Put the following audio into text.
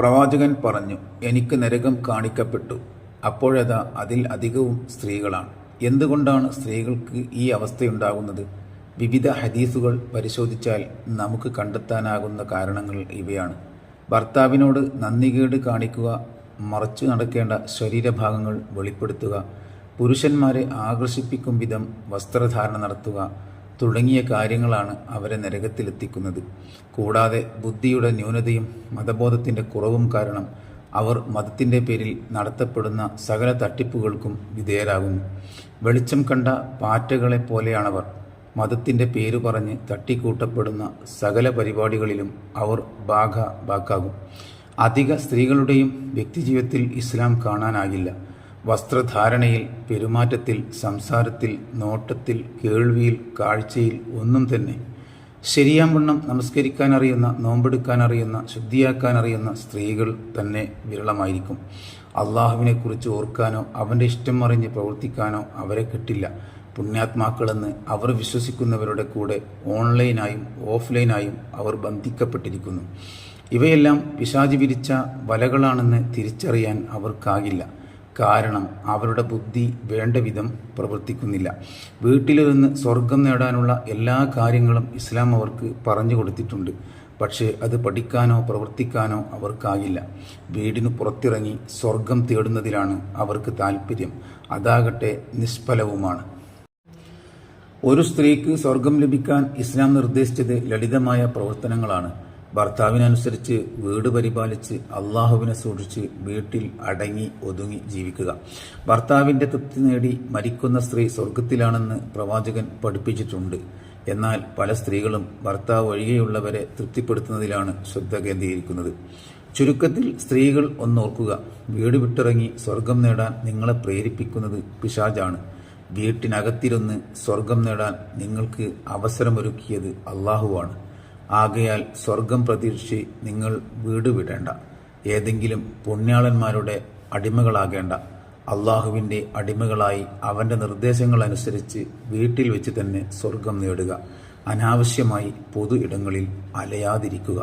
പ്രവാചകൻ പറഞ്ഞു, എനിക്ക് നരകം കാണിക്കപ്പെട്ടു. അപ്പോഴതാ അതിൽ അധികവും സ്ത്രീകളാണ്. എന്തുകൊണ്ടാണ് സ്ത്രീകൾക്ക് ഈ അവസ്ഥയുണ്ടാകുന്നത്? വിവിധ ഹദീസുകൾ പരിശോധിച്ചാൽ നമുക്ക് കണ്ടെത്താനാകുന്ന കാരണങ്ങൾ ഇവയാണ്. ഭർത്താവിനോട് നന്ദികേട് കാണിക്കുക, മറച്ചു നടക്കേണ്ട ശരീരഭാഗങ്ങൾ വെളിപ്പെടുത്തുക, പുരുഷന്മാരെ ആകർഷിപ്പിക്കും വിധം വസ്ത്രധാരണ നടത്തുക തുടങ്ങിയ കാര്യങ്ങളാണ് അവരെ നരകത്തിലെത്തിക്കുന്നത്. കൂടാതെ ബുദ്ധിയുടെ ന്യൂനതയും മതബോധത്തിൻ്റെ കുറവും കാരണം അവർ മതത്തിൻ്റെ പേരിൽ നടത്തപ്പെടുന്ന സകല തട്ടിപ്പുകൾക്കും വിധേയരാകുന്നു. വെളിച്ചം കണ്ട പാറ്റകളെ പോലെയാണവർ. മതത്തിൻ്റെ പേരു പറഞ്ഞ് തട്ടിക്കൂട്ടപ്പെടുന്ന സകല പരിപാടികളിലും അവർ ഭാഗാകും. അധിക സ്ത്രീകളുടെയും വ്യക്തിജീവിതത്തിൽ ഇസ്ലാം കാണാനാകില്ല. വസ്ത്രധാരണയിൽ, പെരുമാറ്റത്തിൽ, സംസാരത്തിൽ, നോട്ടത്തിൽ, കേൾവിയിൽ, കാഴ്ചയിൽ ഒന്നും തന്നെ. ശരിയാംവണ്ണം നമസ്കരിക്കാനറിയുന്ന, നോമ്പെടുക്കാനറിയുന്ന, ശുദ്ധിയാക്കാനറിയുന്ന സ്ത്രീകൾ തന്നെ വിരളമായിരിക്കും. അള്ളാഹുവിനെക്കുറിച്ച് ഓർക്കാനോ അവൻ്റെ ഇഷ്ടം അറിഞ്ഞ് പ്രവർത്തിക്കാനോ അവരെ കിട്ടില്ല. പുണ്യാത്മാക്കളെന്ന് അവർ വിശ്വസിക്കുന്നവരുടെ കൂടെ ഓൺലൈനായും ഓഫ്ലൈനായും അവർ ബന്ധിക്കപ്പെട്ടിരിക്കുന്നു. ഇവയെല്ലാം പിശാച് വിരിച്ച വലകളാണെന്ന് തിരിച്ചറിയാൻ അവർക്കാകില്ല. കാരണം അവരുടെ ബുദ്ധി വേണ്ട വിധം പ്രവർത്തിക്കുന്നില്ല. വീട്ടിലിരുന്ന് സ്വർഗം നേടാനുള്ള എല്ലാ കാര്യങ്ങളും ഇസ്ലാം അവർക്ക് പറഞ്ഞു കൊടുത്തിട്ടുണ്ട്. പക്ഷേ അത് പഠിക്കാനോ പ്രവർത്തിക്കാനോ അവർക്കാകില്ല. വീടിന് പുറത്തിറങ്ങി സ്വർഗം തേടുന്നതിലാണ് അവർക്ക് താല്പര്യം. അതാകട്ടെ നിഷ്ഫലവുമാണ്. ഒരു സ്ത്രീക്ക് സ്വർഗം ലഭിക്കാൻ ഇസ്ലാം നിർദ്ദേശിച്ചത് ലളിതമായ പ്രവർത്തനങ്ങളാണ്. ഭർത്താവിനനുസരിച്ച് വീട് പരിപാലിച്ച് അള്ളാഹുവിനെ സൂക്ഷിച്ച് വീട്ടിൽ അടങ്ങി ഒതുങ്ങി ജീവിക്കുക. ഭർത്താവിൻ്റെ തൃപ്തി നേടി മരിക്കുന്ന സ്ത്രീ സ്വർഗത്തിലാണെന്ന് പ്രവാചകൻ പഠിപ്പിച്ചിട്ടുണ്ട്. എന്നാൽ പല സ്ത്രീകളും ഭർത്താവ് ഒഴികെയുള്ളവരെ തൃപ്തിപ്പെടുത്തുന്നതിലാണ് ശ്രദ്ധ കേന്ദ്രീകരിക്കുന്നത്. ചുരുക്കത്തിൽ സ്ത്രീകൾ ഒന്നോർക്കുക, വീട് വിട്ടിറങ്ങി സ്വർഗം നേടാൻ നിങ്ങളെ പ്രേരിപ്പിക്കുന്നത് പിശാചാണ്. വീട്ടിനകത്തിരുന്ന് സ്വർഗം നേടാൻ നിങ്ങൾക്ക് അവസരമൊരുക്കിയത് അള്ളാഹുവാണ്. ആകയാൽ സ്വർഗം പ്രതീക്ഷിച്ച് നിങ്ങൾ വീട് വിടേണ്ട. ഏതെങ്കിലും പുണ്യാളന്മാരുടെ അടിമകളാകേണ്ട. അള്ളാഹുവിൻ്റെ അടിമകളായി അവൻ്റെ നിർദ്ദേശങ്ങൾ അനുസരിച്ച് വീട്ടിൽ വെച്ച് തന്നെ സ്വർഗം നേടുക. അനാവശ്യമായി പൊതു ഇടങ്ങളിൽ അലയാതിരിക്കുക.